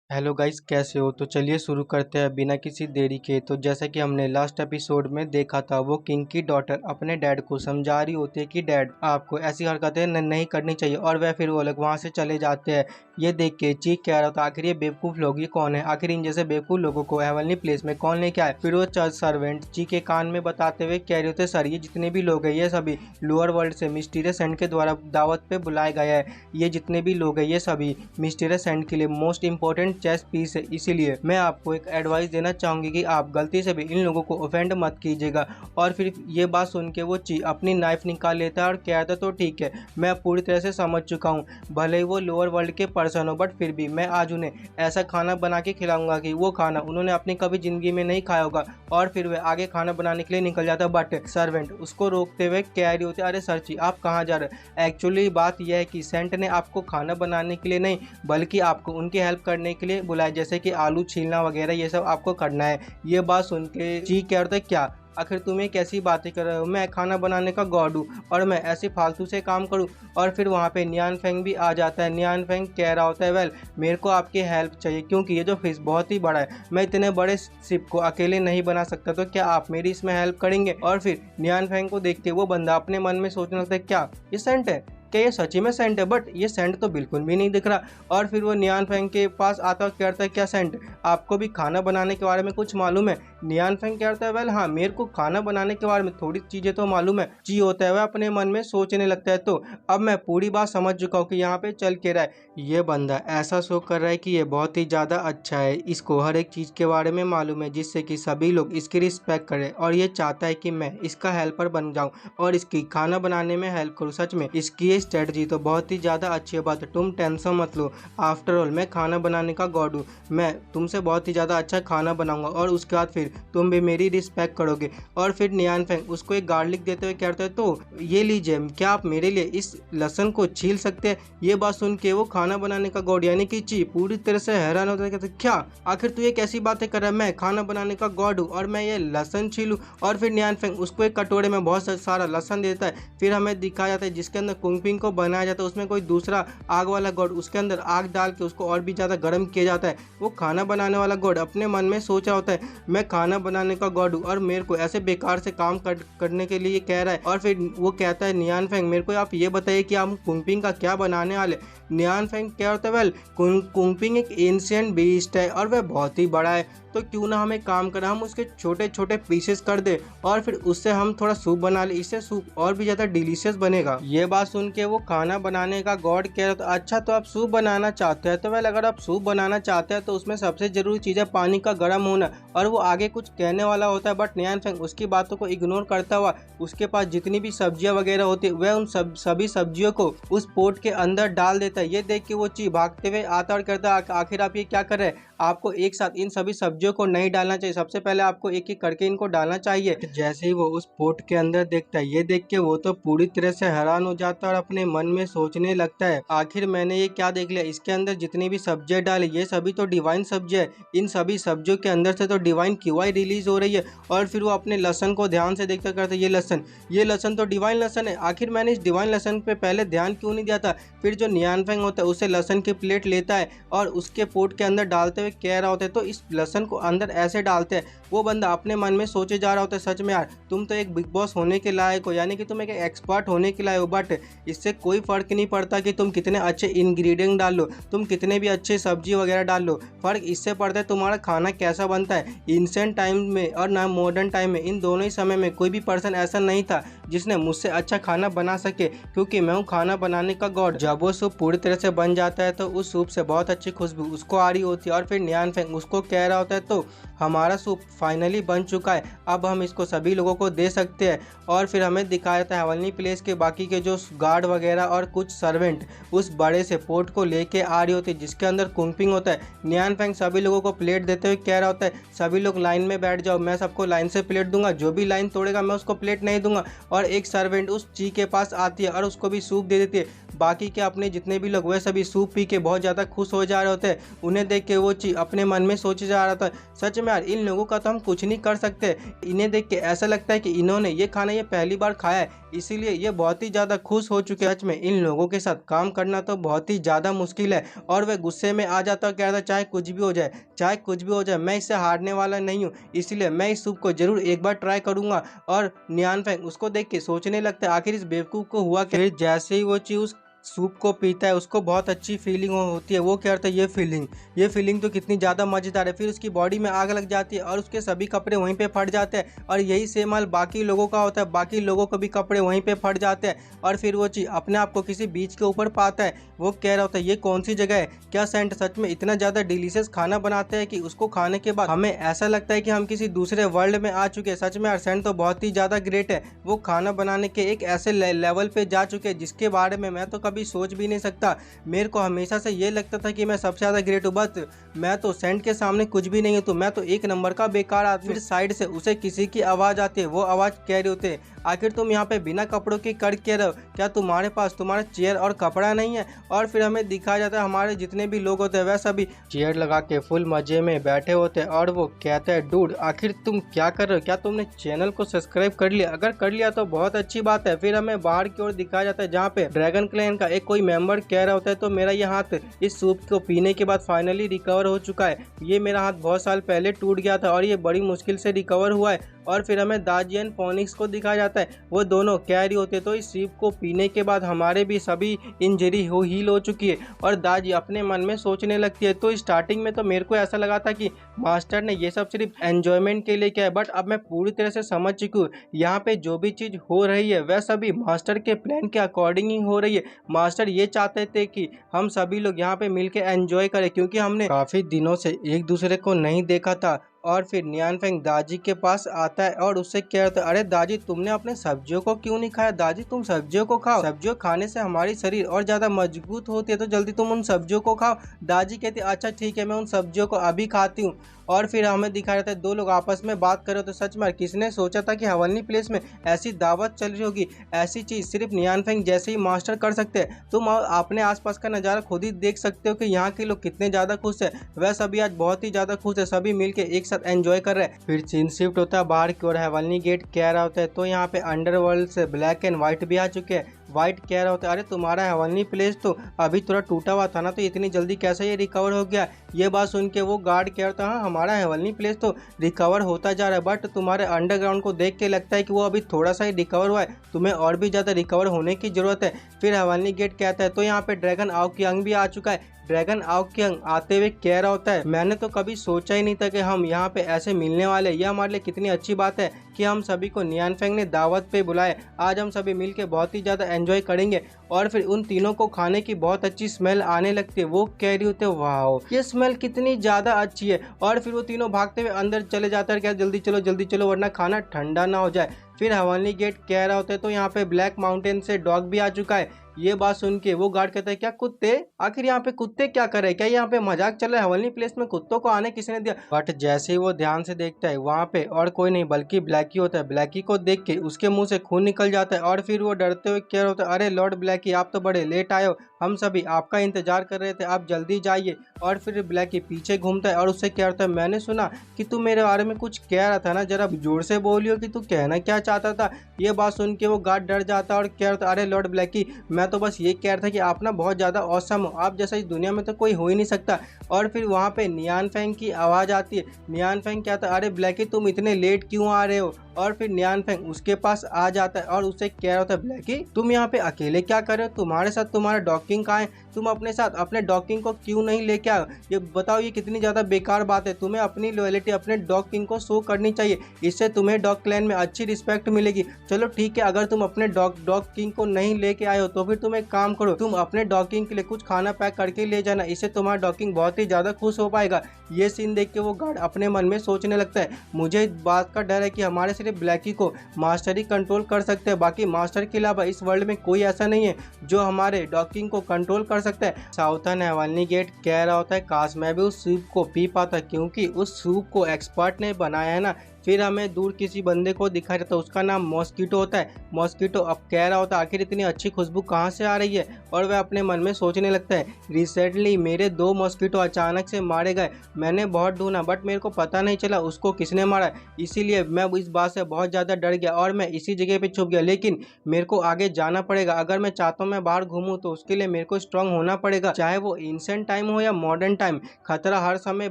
Hello guys, कैसे हो? तो चलिए शुरू करते हैं बिना किसी देरी के। तो जैसा कि हमने लास्ट एपिसोड में देखा था, वो किंग की डॉटर अपने डैड को समझा रही होती है कि डैड, आपको ऐसी हरकतें नहीं करनी चाहिए, और वह फिर वो लोग वहां से चले जाते हैं। ये देख के चीक कह रहा था, आखिर ये बेवकूफ लोग ये कौन है? आखिर इन जैसे बेवकूफ लोगों को हेवनली प्लेस में कौन लेके आए? फिर वो सर्वेंट ची के कान में बताते हुए कह रहे होते, सर ये जितने भी लोग हैं ये सभी लोअर वर्ल्ड से मिस्टीरियस एंड के द्वारा दावत पे बुलाए गए हैं। ये जितने भी लोग हैं ये सभी मिस्टीरियस एंड के लिए मोस्ट इंपॉर्टेंट चेस पीस है। इसीलिए मैं आपको एक एडवाइस देना चाहूंगी कि आप गलती से भी इन लोगों को ऑफेंड मत कीजिएगा। और फिर ये बात सुन के वो ची अपनी नाइफ निकाल लेता है और कहता तो ठीक है, मैं पूरी तरह से समझ चुका हूँ, भले ही वो लोअर वर्ल्ड के पर्सन हो, बट फिर भी मैं आज उन्हें ऐसा खाना बना के खिलाऊंगा कि वो खाना उन्होंने अपनी कभी जिंदगी में नहीं खाया होगा। और फिर वे आगे खाना बनाने के लिए निकल जाता। बट सर्वेंट उसको रोकते हुए कह रही होती, अरे सर जी आप कहाँ जा रहे हैं? एक्चुअली बात यह है कि सेंट ने आपको खाना बनाने के लिए नहीं, बल्कि आपको उनकी हेल्प करने के लिए बुलाया, जैसे कि आलू छीलना वगैरह ये सब आपको करना है। ये बात सुन के जी कह रहे थे, क्या आखिर तुम्हें कैसी बातें कर रहे हो? मैं खाना बनाने का गॉड हूँ और मैं ऐसे फालतू से काम करूँ? और फिर वहाँ पे नियान फेंग भी आ जाता है। नियान फेंग कह रहा होता है, वेल मेरे को आपकी हेल्प चाहिए, क्योंकि ये जो फिश बहुत ही बड़ा है, मैं इतने बड़े शिप को अकेले नहीं बना सकता, तो क्या आप मेरी इसमें हेल्प करेंगे? और फिर नियान फेंग को देखते वो बंदा अपने मन में सोचने लगता है, क्या ये सेंट है? क्या ये सच्ची में सेंट है? बट ये सेंट तो बिल्कुल भी नहीं दिख रहा। और फिर वो नियान फेंग के पास आता और कहता है, क्या सेंट आपको भी खाना बनाने के बारे में कुछ मालूम है? नियान फेंग कहता है, वेल हाँ, मेरे को खाना बनाने के बारे में थोड़ी चीजें तो मालूम है। ची होता है वह अपने मन में सोचने लगता है, तो अब मैं पूरी बात समझ चुका हूँ कि यहाँ पे चल के रहा है। ये बंदा ऐसा शो कर रहा है कि ये बहुत ही ज्यादा अच्छा है, इसको हर एक चीज के बारे में मालूम है, जिससे कि सभी लोग इसकी रिस्पेक्ट करें, और ये चाहता है कि मैं इसका हेल्पर बन जाऊं और इसकी खाना बनाने में हेल्प करूं। सच में इसकी ये स्ट्रेटजी तो बहुत ही ज्यादा अच्छी बात है, तुम टेंशन मत लो। आफ्टर ऑल मैं खाना बनाने का गॉड हूँ, मैं तुमसे बहुत ही ज्यादा अच्छा खाना बनाऊंगा और उसके बाद फिर तुम भी मेरी रिस्पेक्ट करोगे। और फिर नियान फेंग उसको एक गार्लिक देते हुए कहते हैं, तो ये लीजिए, क्या आप मेरे लिए इस लहसुन को छील सकते हैं? ये बात सुन के वो खाना बनाने का गॉड यानी कि ची पूरी तरह से हैरान होता है, कहते क्या आखिर तू ये कैसी बातें कर रहा है? मैं खाना बनाने का गॉड हूँ और मैं ये लहसुन छीलूं? और फिर नियान फेंग उसको एक कटोरे में बहुत सारा लहसुन देता है। फिर हमें दिखाया जाता है जिसके अंदर कुंगपिंग को बनाया जाता है, उसमें कोई दूसरा आग वाला गॉड उसके अंदर आग डाल के उसको और भी ज्यादा गर्म किया जाता है। वो खाना बनाने वाला गॉड अपने मन में सोच रहा होता है, मैं खाना बनाने का गॉड हूँ और मेरे को ऐसे बेकार से काम करने के लिए कह रहा है। और फिर वो कहता है, नियान फेंग मेरे को आप ये बताइए कि आप कुंगपिंग का क्या बनाने वाले? नियान फेंग क्या होता है, वेल कुंगपिंग एक एंशिएंट बीस्ट है और वह बहुत ही बड़ा है, तो क्यों ना हमें काम करें, हम उसके छोटे छोटे पीसेस कर दे और फिर उससे हम थोड़ा सूप बना ले, इससे सूप और भी ज्यादा डिलीशियस बनेगा। ये बात सुन के वो खाना बनाने का गॉड कह रहा था, अच्छा तो आप सूप बनाना चाहते हैं? तो वेल अगर आप सूप बनाना चाहते हैं तो उसमें सबसे जरूरी चीज है पानी का गर्म होना। और वो आगे कुछ कहने वाला होता है, बट नियान फेंग उसकी बातों को इग्नोर करता हुआ उसके पास जितनी भी सब्जियां वगैरह होती है वह उन सभी सब्जियों को उस पोट के अंदर डाल देता है। ये देख के वो ची भागते हुए आता और कहता है, आखिर आप ये क्या कर रहे हैं? आपको एक साथ इन सभी सब्जियों को नहीं डालना चाहिए, सबसे पहले आपको एक एक करके इनको डालना चाहिए। जैसे ही वो उस पोट के अंदर देखता है, ये देख के वो तो पूरी तरह से हैरान हो जाता है और अपने मन में सोचने लगता है, आखिर मैंने ये क्या देख लिया? इसके अंदर जितनी भी सब्जियां डाली ये सभी तो डिवाइन सब्जियां है, इन सभी सब्जियों के अंदर से तो डिवाइन क्यूआई रिलीज हो रही है। और फिर वो अपने लहसन को ध्यान से देखता करता, ये लहसन तो डिवाइन लहसन है, आखिर मैंने इस डिवाइन लहसन पे पहले ध्यान क्यों नहीं दिया था? फिर जो नियान फेंग होता है उसे लहसन की प्लेट लेता है और उसके पोट के अंदर डालते हुए कह रहा होता है, तो इस लहसन को अंदर ऐसे डालते हैं। वो बंदा अपने मन में सोचे जा रहा होता है, सच में यार तुम तो एक बिग बॉस होने के लायक हो, यानी कि तुम एक एक्सपर्ट होने के लायक हो, बट इससे कोई फर्क नहीं पड़ता कि तुम कितने अच्छे इंग्रेडिएंट डाल लो, तुम कितने भी अच्छे सब्जी वगैरह डाल लो, फर्क इससे पड़ता है तुम्हारा खाना कैसा बनता है। एंशिएंट टाइम में और ना मॉडर्न टाइम में, इन दोनों ही समय में कोई भी पर्सन ऐसा नहीं था जिसने मुझसे अच्छा खाना बना सके, क्योंकि मैं हूँ खाना बनाने का गॉड। जब वो सूप पूरी तरह से बन जाता है तो उस सूप से बहुत अच्छी खुशबू उसको आ रही होती है और फिर नियान फेंग उसको कह रहा होता है, तो हमारा सूप फाइनली बन चुका है, अब हम इसको सभी लोगों को दे सकते हैं। और फिर हमें दिखाया जाता है हेवनली प्लेस के बाकी के जो गार्ड वगैरह और कुछ सर्वेंट उस बड़े से पोट को लेके आ रही होती है जिसके अंदर कुंगपिंग होता है। नियान फेंग सभी लोगों को प्लेट देते हुए कह रहा होता है, सभी लोग लाइन में बैठ जाओ, मैं सबको लाइन से प्लेट दूंगा, जो भी लाइन तोड़ेगा मैं उसको प्लेट नहीं दूंगा। और एक सर्वेंट उस ची के पास आती है और उसको भी सूप दे देती है। बाकी के अपने जितने भी लोग वह सभी सूप पी के बहुत ज़्यादा खुश हो जा रहे होते हैं। उन्हें देख के वो ची अपने मन में सोचे जा रहा था, सच में यार इन लोगों का तो हम कुछ नहीं कर सकते। इन्हें देख के ऐसा लगता है कि इन्होंने ये खाना ये पहली बार खाया है, इसीलिए ये बहुत ही ज़्यादा खुश हो चुके हैं। सच में इन लोगों के साथ काम करना तो बहुत ही ज़्यादा मुश्किल है। और वह गुस्से में आ जाता और कहता चाहे कुछ भी हो जाए, चाहे कुछ भी हो जाए, मैं इससे हारने वाला नहीं हूँ, इसलिए मैं इस सूप को जरूर एक बार ट्राई करूंगा। और नियान फेंग उसको देख के सोचने लगता है आखिर इस बेवकूफ़ को हुआ क्या। फिर जैसे ही वो चीज़ सूप को पीता है उसको बहुत अच्छी फीलिंग होती है। वो क्या करता है ये फीलिंग तो कितनी ज़्यादा मज़ेदार है। फिर उसकी बॉडी में आग लग जाती है और उसके सभी कपड़े वहीं पे फट जाते हैं। और यही सेम हाल बाकी लोगों का होता है, बाकी लोगों को भी कपड़े वहीं पे फट जाते हैं। और फिर वो चीज़ अपने आप को किसी बीच के ऊपर पाता है। वो कह रहा होता है ये कौन सी जगह है, क्या सेंट सच में इतना ज़्यादा डिलीशियस खाना बनाते हैं कि उसको खाने के बाद हमें ऐसा लगता है कि हम किसी दूसरे वर्ल्ड में आ चुके हैं। सच में यार सेंट तो बहुत ही ज़्यादा ग्रेट है। वो खाना बनाने के एक ऐसे लेवल पे जा चुके हैं जिसके बारे में मैं तो कभी सोच भी नहीं सकता। मेरे को हमेशा से ये लगता था कि मैं सबसे ज़्यादा ग्रेट हूँ, बस मैं तो सेंट के सामने कुछ भी नहीं हूँ, तो मैं तो एक नंबर का बेकार आदमी। फिर साइड से उसे किसी की आवाज़ आती है। वो आवाज़ कह रही होते आखिर तुम यहाँ पे बिना कपड़ों की कर के रहो, क्या तुम्हारे पास तुम्हारा चेयर और कपड़ा नहीं है। और फिर हमें दिखाया जाता है हमारे जितने भी लोग होते हैं वह सभी चेयर लगा के फुल मजे में बैठे होते हैं। और वो कहते हैं डूड आखिर तुम क्या कर रहे हो, क्या तुमने चैनल को सब्सक्राइब कर लिया, अगर कर लिया तो बहुत अच्छी बात है। फिर हमें बाहर की ओर दिखाया जाता है जहाँ पे ड्रैगन क्लैन का एक कोई मेंबर कह रहा होता है तो मेरा ये हाथ इस सूप को पीने के बाद फाइनली रिकवर हो चुका है। ये मेरा हाथ बहुत साल पहले टूट गया था और ये बड़ी मुश्किल से रिकवर हुआ है। और फिर हमें दाजी एंड फोनिक्स को दिखाया जाता है, वो दोनों कह रही होते तो इस सूप को पीने के बाद हमारे भी सभी इंजरी हील हो चुकी है। और दाजी अपने मन में सोचने लगती है तो स्टार्टिंग में तो मेरे को ऐसा लगा था कि मास्टर ने ये सब सिर्फ एंजॉयमेंट के लिए किया है, बट अब मैं पूरी तरह से समझ चुकी हूँ यहाँ पे जो भी चीज़ हो रही है वह सभी मास्टर के प्लान के अकॉर्डिंग ही हो रही है। मास्टर ये चाहते थे कि हम सभी लोग यहाँ पे मिलके एंजॉय करें क्योंकि हमने काफ़ी दिनों से एक दूसरे को नहीं देखा था। और फिर नियान फेंग दाजी के पास आता है और उससे कहता है अरे दाजी तुमने अपने सब्जियों को क्यों नहीं खाया, दाजी तुम सब्जियों को खाओ, सब्जियों खाने से हमारी शरीर और ज़्यादा मजबूत होती है, तो जल्दी तुम उन सब्जियों को खाओ। दाजी कहती है अच्छा ठीक है मैं उन सब्जियों को अभी खाती हूँ। और फिर हमें दिखाया जाता है दो लोग आपस में बात कर रहे हो। तो सच में किसने सोचा था कि हवलनी प्लेस में ऐसी दावत चल रही होगी, ऐसी चीज़ सिर्फ नियान फेंग जैसे ही मास्टर कर सकते हैं। तुम अपने आसपास का नज़ारा खुद ही देख सकते हो कि यहाँ के लोग कितने ज़्यादा खुश है। वह सभी आज बहुत ही ज़्यादा खुश है, सभी मिलके एक साथ एंजॉय कर रहे हैं। फिर सीन शिफ्ट होता है बाहर की ओर, हेवलनी गेट कह रहा होता है तो यहाँ पे अंडरवर्ल्ड से ब्लैक एंड व्हाइट भी आ चुके हैं। व्हाइट कह रहा होता है अरे तुम्हारा हेवलनी प्लेस तो अभी थोड़ा टूटा हुआ था ना, तो इतनी जल्दी कैसे ये रिकवर हो गया। ये बात सुन के वो गार्ड कह रहा था हाँ हमारा हेवलनी प्लेस तो रिकवर होता जा रहा है, बट तुम्हारे अंडरग्राउंड को देख के लगता है कि वो अभी थोड़ा सा ही रिकवर हुआ है, तुम्हें और भी ज़्यादा रिकवर होने की ज़रूरत है। फिर हेवलनी गेट कहता है तो यहाँ पे ड्रैगन आओ कियांग भी आ चुका है। ड्रैगन आओ कियांग आते हुए कह रहा होता है मैंने तो कभी सोचा ही नहीं था कि हम यहाँ पे ऐसे मिलने वाले, यह हमारे लिए कितनी अच्छी बात है कि हम सभी को नियान फेंग ने दावत पे बुलाए। आज हम सभी मिलके बहुत ही ज़्यादा एंजॉय करेंगे। और फिर उन तीनों को खाने की बहुत अच्छी स्मेल आने लगती है। वो कह रही होते वाह ये स्मेल कितनी ज़्यादा अच्छी है। और फिर वो तीनों भागते हुए अंदर चले जाते हैं, क्या जल्दी चलो वरना खाना ठंडा ना हो जाए। फिर हेवनली गेट कह रहा होता है तो यहाँ पे ब्लैक माउंटेन से डॉग भी आ चुका है। ये बात सुन के वो गार्ड कहता है क्या कुत्ते, आखिर यहाँ पे कुत्ते क्या कर रहे हैं, क्या यहाँ पे मजाक चल रहा है, हेवनली प्लेस में कुत्तों को आने किसने दिया। बट जैसे ही वो ध्यान से देखता है वहाँ पे और कोई नहीं बल्कि ब्लैकी होता है। ब्लैकी को देख के उसके मुंह से खून निकल जाता है और फिर वो डरते हुए कह रहा होता है अरे लॉर्ड ब्लैकी आप तो बड़े लेट आए हो, हम सभी आपका इंतजार कर रहे थे, आप जल्दी जाइए। और फिर ब्लैकी पीछे घूमता है और उससे कह रहा है मैंने सुना कि तू मेरे बारे में कुछ कह रहा था ना, जरा जोर से बोलियो कि तू कहना क्या चाहता था। ये बात सुन के वो गार्ड डर जाता है और कह रहा था अरे लॉर्ड ब्लैकी मैं तो बस ये कह रहा था कि आप ना बहुत ज़्यादा औसम हो, आप जैसा इस दुनिया में तो कोई हो ही नहीं सकता। और फिर वहाँ पे नियान फेंग की आवाज़ आती है। नियान फेंग कहता है अरे ब्लैकी तुम इतने लेट क्यों आ रहे हो। और फिर नियान फेंग उसके पास आ जाता है और उससे कह रहा होता है ब्लैकी तुम यहाँ पे अकेले क्या कर रहे हो, तुम्हारे साथ तुम्हारा डॉकिंग कहाँ है, तुम अपने साथ अपने डॉकिंग को क्यों नहीं लेके आओ। ये बताओ ये कितनी ज़्यादा बेकार बात है, तुम्हें अपनी लॉयल्टी अपने डॉग किंग को शो करनी चाहिए, इससे तुम्हें डॉग क्लैन में अच्छी रिस्पेक्ट मिलेगी। चलो ठीक है अगर तुम अपने डॉग किंग को नहीं लेके आए हो तो फिर तुम एक काम करो, तुम अपने डॉग किंग के लिए कुछ खाना पैक करके ले जाना, इससे तुम्हारा डॉग किंग बहुत ही ज़्यादा खुश हो पाएगा। ये सीन देख के वो गार्ड अपने मन में सोचने लगता है मुझे इस बात का डर है कि हमारे सिर्फ ब्लैकी को मास्टर ही कंट्रोल कर सकते हैं, बाकी मास्टर के अलावा इस वर्ल्ड में कोई ऐसा नहीं है जो हमारे डॉग किंग को कंट्रोल कर सकता है। साउथर्न हेवनली गेट कह रहा होता है काश मैं भी उस सूप को पी पाता, क्योंकि उस सूप को एक्सपर्ट ने बनाया है ना, फिर हमें दूर किसी बंदे को दिखाई देता है, उसका नाम मॉस्किटो होता है। मॉस्किटो अब कह रहा होता है आखिर इतनी अच्छी खुशबू कहाँ से आ रही है, और वह अपने मन में सोचने लगता है रिसेंटली मेरे 2 मॉस्किटो अचानक से मारे गए। मैंने बहुत ढूंढा बट मेरे को पता नहीं चला उसको किसने मारा है, इसीलिए मैं इस बात से बहुत ज़्यादा डर गया और मैं इसी जगह पे छुप गया। लेकिन मेरे को आगे जाना पड़ेगा, अगर मैं चाहता हूँ मैं बाहर घूमूं तो उसके लिए मेरे को स्ट्रांग होना पड़ेगा, चाहे वो एंशिएंट टाइम हो या मॉडर्न टाइम। खतरा हर समय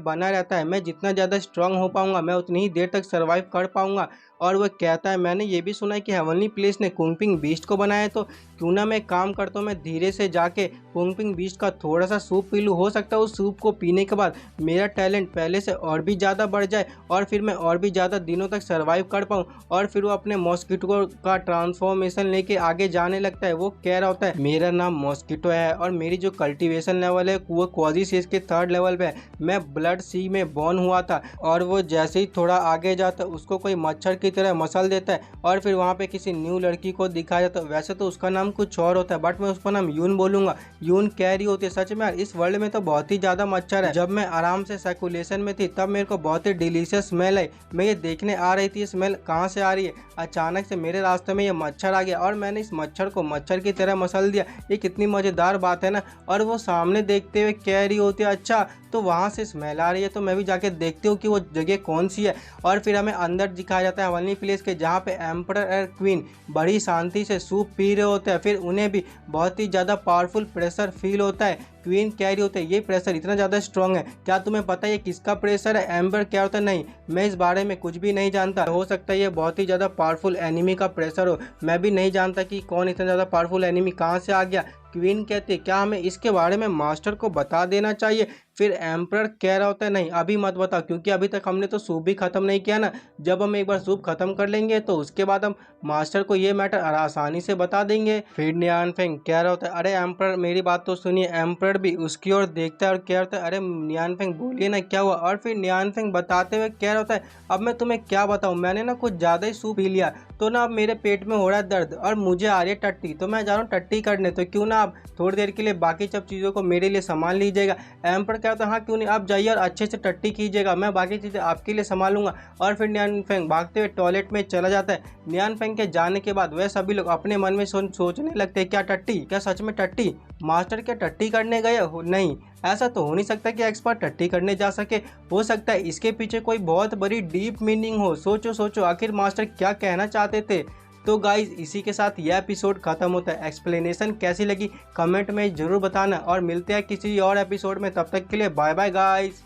बना रहता है, मैं जितना ज़्यादा स्ट्रांग हो पाऊंगा मैं उतनी ही देर तक सर्वाइव कर पाऊंगा। और वह कहता है मैंने ये भी सुना है कि हेवनली प्लेस ने कुंगपिंग बीस्ट को बनाया है, तो क्यों ना मैं काम करता हूँ मैं धीरे से जाके कुंगपिंग बीस्ट का थोड़ा सा सूप पी लूँ। हो सकता है उस सूप को पीने के बाद मेरा टैलेंट पहले से और भी ज़्यादा बढ़ जाए और फिर मैं और भी ज़्यादा दिनों तक सर्वाइव कर पाऊँ। और फिर वो अपने मॉस्किटो का ट्रांसफॉर्मेशन लेके आगे जाने लगता है। वो कह रहा होता है मेरा नाम मॉस्किटो है और मेरी जो कल्टीवेशन लेवल है वो क्वाजीसेस के 3rd लेवल पे है। मैं ब्लड सी में बॉर्न हुआ था और वो जैसे ही थोड़ा आगे जाता है उसको कोई मच्छर की तरह मसल देता है और फिर वहाँ पे किसी न्यू लड़की को दिखाया जाता है। वैसे तो उसका नाम कुछ और होता है बट मैं उसका नाम यून बोलूंगा। यून कह रही होती है सच में यार इस वर्ल्ड में तो बहुत ही ज़्यादा मच्छर है। जब मैं आराम से सर्कुलेशन में थी तब मेरे को बहुत ही डिलीशियस स्मेल आई। मैं ये देखने आ रही थी स्मेल कहाँ से आ रही है, अचानक से मेरे रास्ते में ये मच्छर आ गया और मैंने इस मच्छर को मच्छर की तरह मसल दिया। ये कितनी मज़ेदार बात है ना। और वो सामने देखते हुए कह रही होती है अच्छा तो वहाँ से स्मेल आ रही है तो मैं भी जाके देखती हूँ कि वो जगह कौन सी है। और फिर हमें अंदर दिखाया जाता है हेवनली प्लेस के, जहाँ पे एम्परर और क्वीन बड़ी शांति से सूप पी रहे होते हैं। फिर उन्हें भी बहुत ही ज़्यादा पावरफुल प्रेशर फील होता है। क्वीन कह रही होती है ये प्रेशर इतना ज़्यादा स्ट्रॉन्ग है, क्या तुम्हें पता है ये किसका प्रेशर है? एम्बर क्या होता है नहीं मैं इस बारे में कुछ भी नहीं जानता, हो सकता है ये बहुत ही ज़्यादा पावरफुल एनिमी का प्रेशर हो, मैं भी नहीं जानता कि कौन इतना ज़्यादा पावरफुल एनिमी कहाँ से आ गया। क्वीन कहती है क्या हमें इसके बारे में मास्टर को बता देना चाहिए? फिर एम्परर कह रहा होता है नहीं अभी मत बताओ क्योंकि अभी तक हमने तो सूप भी खत्म नहीं किया ना। जब हम एक बार सूप खत्म कर लेंगे तो उसके बाद हम मास्टर को ये मैटर आसानी से बता देंगे। फिर नियान फेंग कह रहा होता है अरे एम्परर मेरी बात तो सुनिए। एम्परर भी उसकी ओर देखता है और कह रहा है अरे नियान फेंग बोलिए ना क्या हुआ। और फिर नियान फेंग बताते हुए कह रहा होता है अब मैं तुम्हें क्या बताऊँ, मैंने ना कुछ ज़्यादा ही सूप पी लिया तो ना अब मेरे पेट में हो रहा है दर्द और मुझे आ रही है टट्टी, तो मैं जा रहा हूँ टट्टी करने, तो क्यों ना आप थोड़ी देर के लिए बाकी सब चीज़ों को मेरे लिए संभाल लीजिएगा। एम्पर कहता है हाँ क्यों नहीं, आप जाइए और अच्छे से टट्टी कीजिएगा, मैं बाकी चीज़ें आपके लिए संभालूंगा। और फिर नियान फेंग भागते हुए टॉयलेट में चला जाता है। नियान फेंग के जाने के बाद वह सभी लोग अपने मन में सोचने लगते हैं क्या टट्टी, क्या सच में टट्टी? मास्टर क्या टट्टी करने गए हो? नहीं ऐसा तो हो नहीं सकता कि एक्सपर्ट टट्टी करने जा सके, हो सकता है इसके पीछे कोई बहुत बड़ी डीप मीनिंग हो। सोचो सोचो आखिर मास्टर क्या कहना चाहते थे। तो गाइज इसी के साथ यह एपिसोड खत्म होता है। एक्सप्लेनेशन कैसी लगी कमेंट में ज़रूर बताना और मिलते हैं किसी और एपिसोड में, तब तक के लिए बाय बाय गाइज।